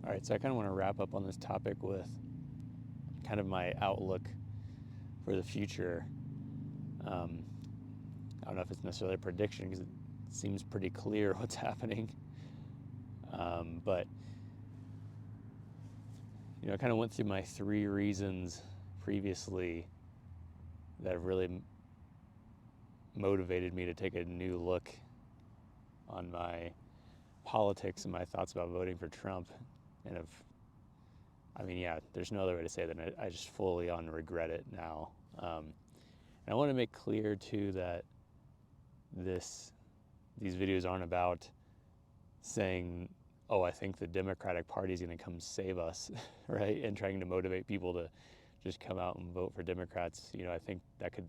All right, so I kind of want to wrap up on this topic with kind of my outlook for the future. I don't know if it's necessarily a prediction because it seems pretty clear what's happening. But I kind of went through my 3 reasons previously that have really motivated me to take a new look on my politics and my thoughts about voting for Trump. And there's no other way to say that. I just fully on regret it now. And I want to make clear too that these videos aren't about saying, oh, I think the Democratic Party is going to come save us, right? And trying to motivate people to just come out and vote for Democrats. I think that could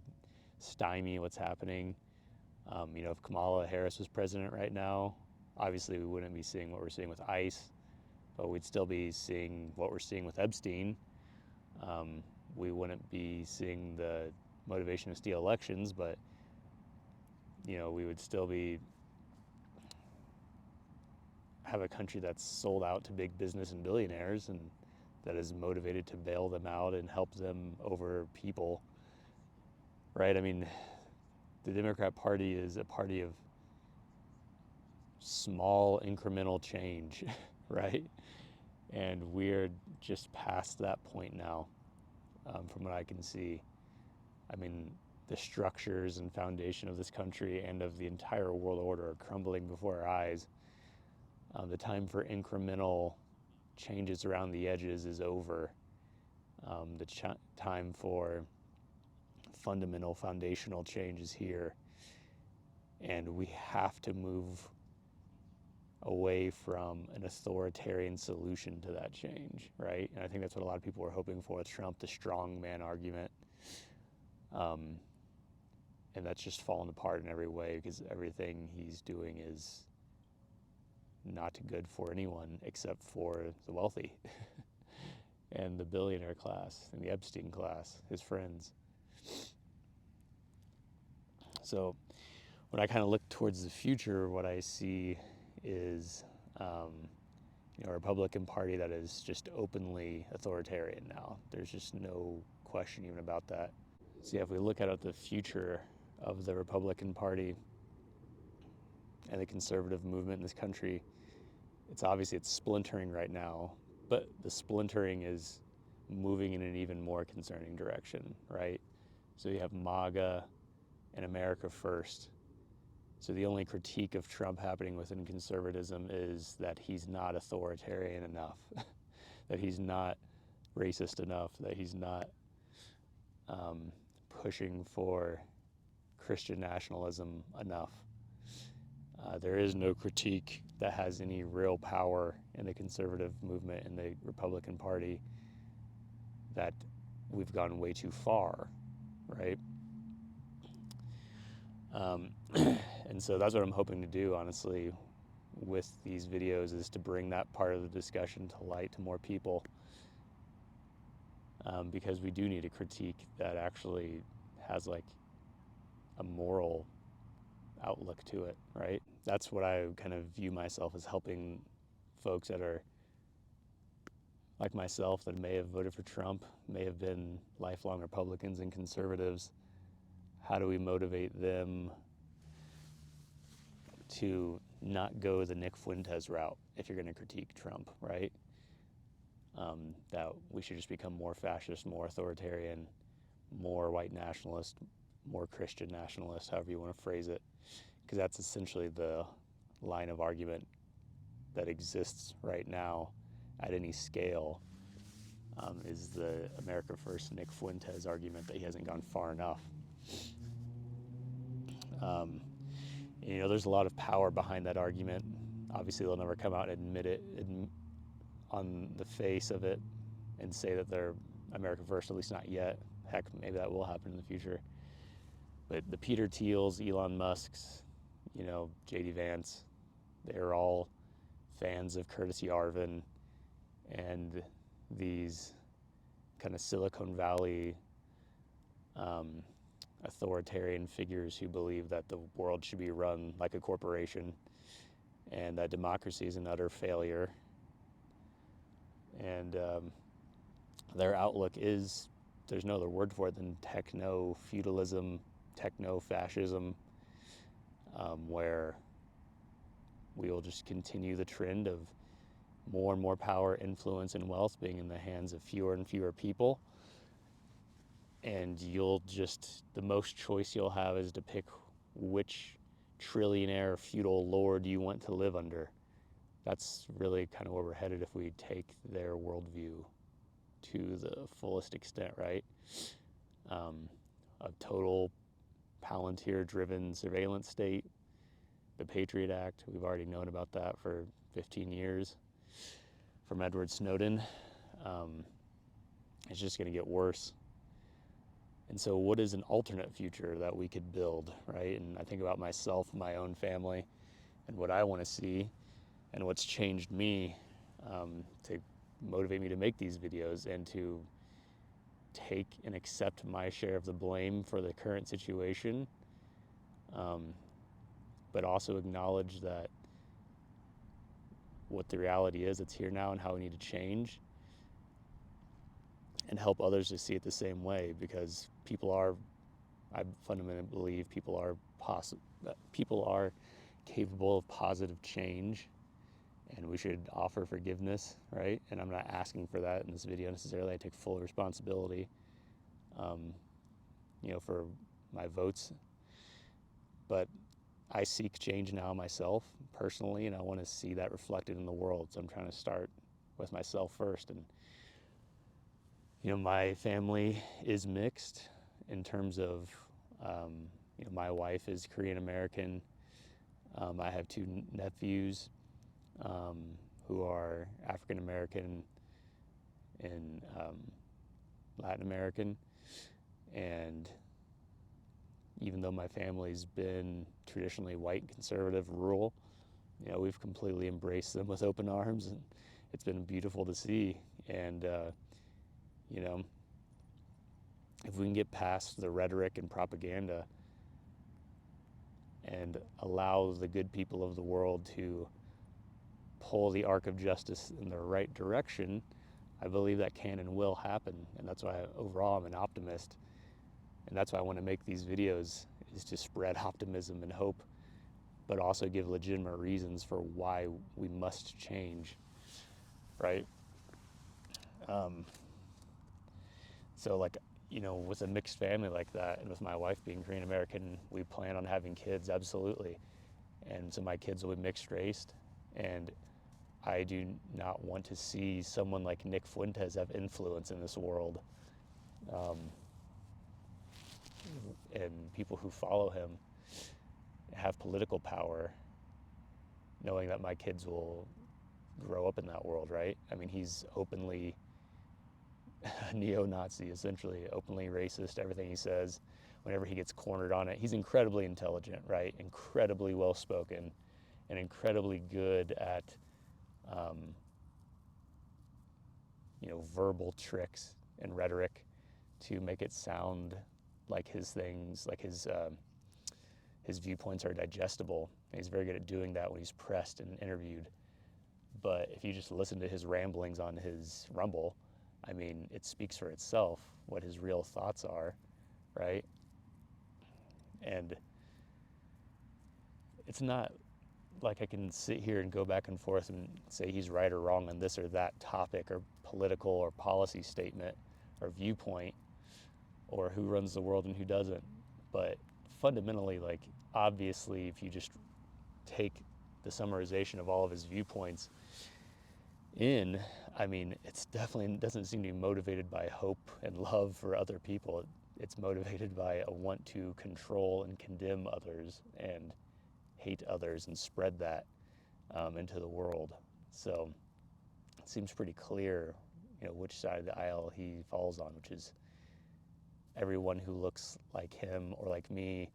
stymie what's happening. If Kamala Harris was president right now, obviously we wouldn't be seeing what we're seeing with ICE, but we'd still be seeing what we're seeing with Epstein. We wouldn't be seeing the motivation to steal elections, but we would still have a country that's sold out to big business and billionaires and that is motivated to bail them out and help them over people, right? I mean, the Democrat Party is a party of small incremental change, right? And we're just past that point now, from what I can see. I mean, the structures and foundation of this country and of the entire world order are crumbling before our eyes. The time for incremental changes around the edges is over. The time for fundamental, foundational change is here. And we have to move away from an authoritarian solution to that change, right? And I think that's what a lot of people were hoping for with Trump, the strong man argument. And that's just fallen apart in every way because everything he's doing is not good for anyone except for the wealthy and the billionaire class and the Epstein class, his friends. So when I kind of look towards the future, what I see is a Republican Party that is just openly authoritarian now. There's just no question even about that. So if we look at the future of the Republican Party and the conservative movement in this country, it's splintering right now, but the splintering is moving in an even more concerning direction, right? So you have MAGA and America First. So the only critique of Trump happening within conservatism is that he's not authoritarian enough, that he's not racist enough, that he's not pushing for Christian nationalism enough. There is no critique that has any real power in the conservative movement in the Republican Party that we've gone way too far, right? And so that's what I'm hoping to do, honestly, with these videos, is to bring that part of the discussion to light to more people, because we do need a critique that actually has a moral outlook to it, right? That's what I kind of view myself as, helping folks that are like myself, that may have voted for Trump, may have been lifelong Republicans and conservatives. How do we motivate them to not go the Nick Fuentes route if you're going to critique Trump, right? That we should just become more fascist, more authoritarian, more white nationalist, more Christian nationalist, however you want to phrase it, because that's essentially the line of argument that exists right now at any scale, is the America First Nick Fuentes argument that he hasn't gone far enough. There's a lot of power behind that argument. Obviously, they'll never come out and admit it on the face of it and say that they're America First, at least not yet. Heck, maybe that will happen in the future. But the Peter Thiels, Elon Musks, J.D. Vance, they're all fans of Curtis Yarvin and these kind of Silicon Valley authoritarian figures who believe that the world should be run like a corporation and that democracy is an utter failure. and their outlook is, there's no other word for it than techno-feudalism, techno-fascism, where we will just continue the trend of more and more power, influence, and wealth being in the hands of fewer and fewer people. And the most choice you'll have is to pick which trillionaire feudal lord you want to live under. That's really kind of where we're headed if we take their worldview to the fullest extent, right? A total Palantir-driven surveillance state, the Patriot Act, we've already known about that for 15 years from Edward Snowden. It's just going to get worse. And so what is an alternate future that we could build, right? And I think about myself, my own family, and what I want to see, and what's changed me to motivate me to make these videos and to take and accept my share of the blame for the current situation, but also acknowledge that what the reality is, it's here now, and how we need to change, and help others to see it the same way, because I fundamentally believe people are capable of positive change, and we should offer forgiveness, right? And I'm not asking for that in this video necessarily. I take full responsibility, for my votes, but I seek change now myself personally, and I want to see that reflected in the world. So I'm trying to start with myself first. And my family is mixed in terms of, my wife is Korean American. I have two nephews who are African American and Latin American. And even though my family's been traditionally white, conservative, rural, we've completely embraced them with open arms, and it's been beautiful to see. And if we can get past the rhetoric and propaganda and allow the good people of the world to pull the arc of justice in the right direction, I believe that can and will happen. And that's why overall I'm an optimist. And that's why I want to make these videos, is to spread optimism and hope, but also give legitimate reasons for why we must change, right? So with a mixed family like that, and with my wife being Korean American, we plan on having kids, absolutely. And so my kids will be mixed raced, and I do not want to see someone like Nick Fuentes have influence in this world. And people who follow him have political power, knowing that my kids will grow up in that world, right? I mean, he's openly a neo-Nazi, essentially, openly racist, everything he says. Whenever he gets cornered on it, he's incredibly intelligent, right? Incredibly well-spoken, and incredibly good at, verbal tricks and rhetoric to make it sound like his things, like his viewpoints are digestible. And he's very good at doing that when he's pressed and interviewed. But if you just listen to his ramblings on his Rumble, I mean, it speaks for itself what his real thoughts are, right? And it's not like I can sit here and go back and forth and say he's right or wrong on this or that topic or political or policy statement or viewpoint, or who runs the world and who doesn't. But fundamentally, obviously, if you just take the summarization of all of his viewpoints in, I mean, it's definitely doesn't seem to be motivated by hope and love for other people. It's motivated by a want to control and condemn others and hate others and spread that into the world. So it seems pretty clear, which side of the aisle he falls on, which is everyone who looks like him or like me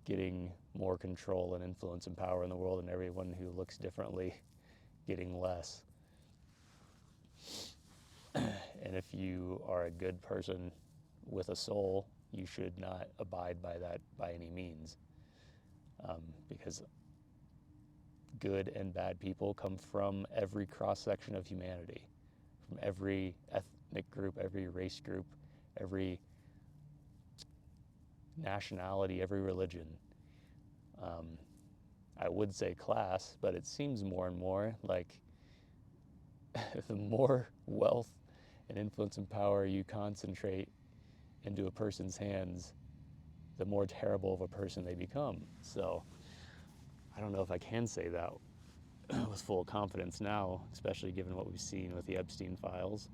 getting more control and influence and power in the world, and everyone who looks differently getting less. And if you are a good person with a soul, you should not abide by that by any means, because good and bad people come from every cross-section of humanity. from every ethnic group, every race group, every nationality, every religion. I would say class, but it seems more and more like the more wealth and influence and power you concentrate into a person's hands, the more terrible of a person they become. So I don't know if I can say that with full confidence now, especially given what we've seen with the Epstein files.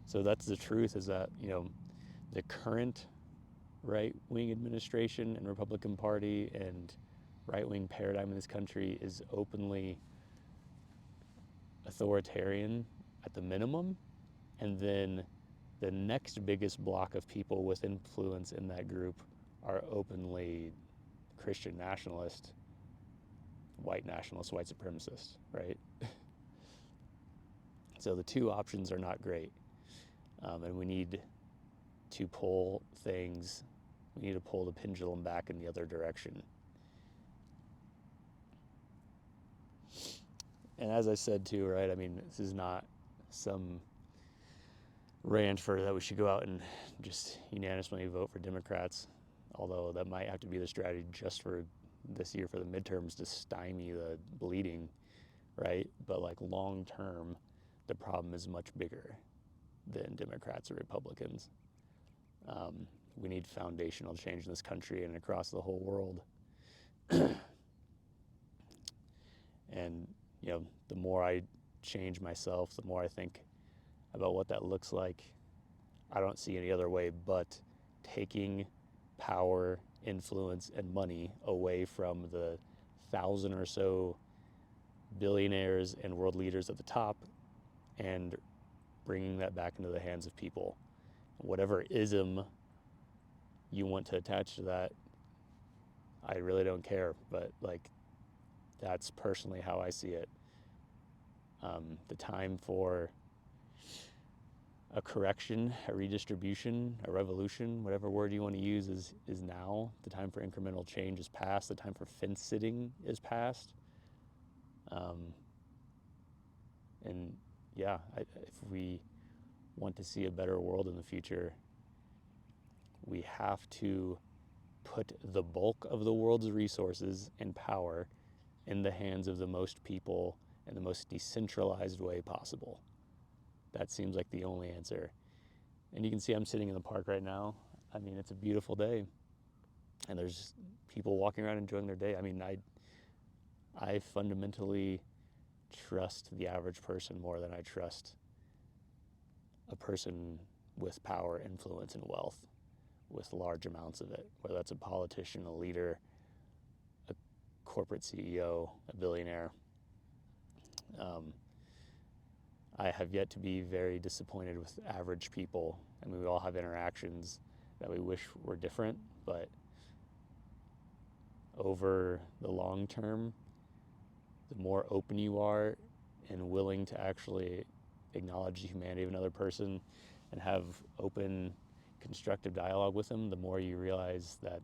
So that's the truth, is that, the current right-wing administration and Republican Party and right-wing paradigm in this country is openly authoritarian at the minimum, and then the next biggest block of people with influence in that group are openly Christian nationalist, white supremacist, right? So the two options are not great, and we need to pull the pendulum back in the other direction. And as I said too, right, I mean, this is not some rant for that we should go out and just unanimously vote for Democrats, although that might have to be the strategy just for this year for the midterms to stymie the bleeding, right? But like long term, the problem is much bigger than Democrats or Republicans. We need foundational change in this country and across the whole world. And, the more I change myself, the more I think about what that looks like. I don't see any other way but taking power, influence, and money away from the 1,000 or so billionaires and world leaders at the top and bringing that back into the hands of people. Whatever ism you want to attach to that, I really don't care, but that's personally how I see it. The time for a correction, a redistribution, a revolution, whatever word you want to use is now. The time for incremental change is past. The time for fence sitting is past. And yeah, if we want to see a better world in the future, we have to put the bulk of the world's resources and power in the hands of the most people in the most decentralized way possible. That seems like the only answer. And you can see I'm sitting in the park right now. I mean, it's a beautiful day, and there's people walking around enjoying their day. I mean, I fundamentally trust the average person more than I trust a person with power, influence, and wealth, with large amounts of it, whether that's a politician, a leader, a corporate CEO, a billionaire. I have yet to be very disappointed with average people. I mean, we all have interactions that we wish were different, but over the long term, the more open you are and willing to actually acknowledge the humanity of another person and have open, constructive dialogue with them, the more you realize that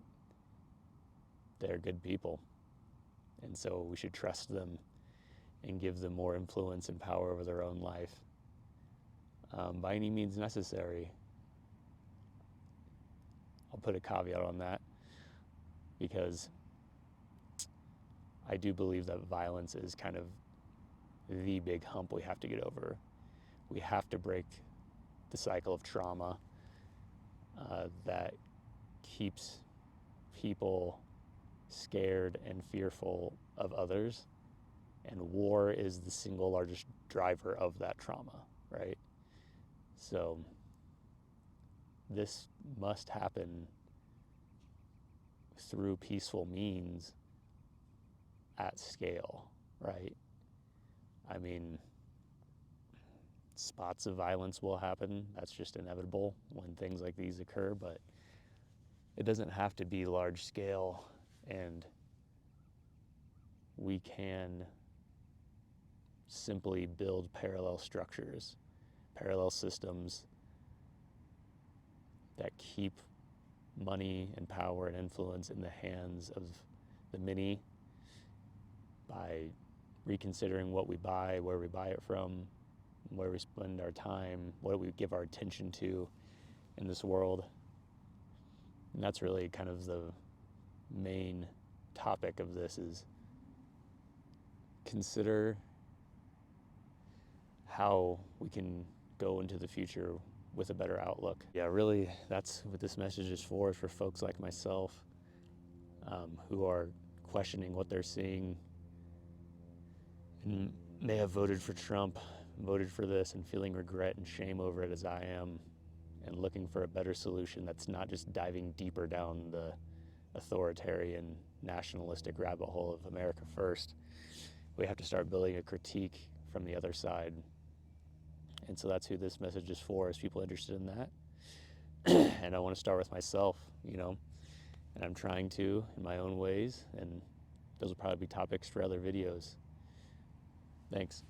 they're good people. And so we should trust them and give them more influence and power over their own life, by any means necessary. I'll put a caveat on that, because I do believe that violence is kind of the big hump we have to get over. We have to break the cycle of trauma that keeps people scared and fearful of others. And war is the single largest driver of that trauma, right? So this must happen through peaceful means at scale, right? I mean, spots of violence will happen. That's just inevitable when things like these occur, but it doesn't have to be large scale, and we can simply build parallel structures, parallel systems that keep money and power and influence in the hands of the many by reconsidering what we buy, where we buy it from, where we spend our time, what we give our attention to in this world. And that's really kind of the main topic of this, is consider how we can go into the future with a better outlook. Yeah, really, that's what this message is for folks like myself, who are questioning what they're seeing and may have voted for Trump, voted for this, and feeling regret and shame over it as I am, and looking for a better solution that's not just diving deeper down the authoritarian, nationalistic rabbit hole of America first. We have to start building a critique from the other side. And so that's who this message is for, is people interested in that. And I want to start with myself, and I'm trying to in my own ways, and those will probably be topics for other videos. Thanks.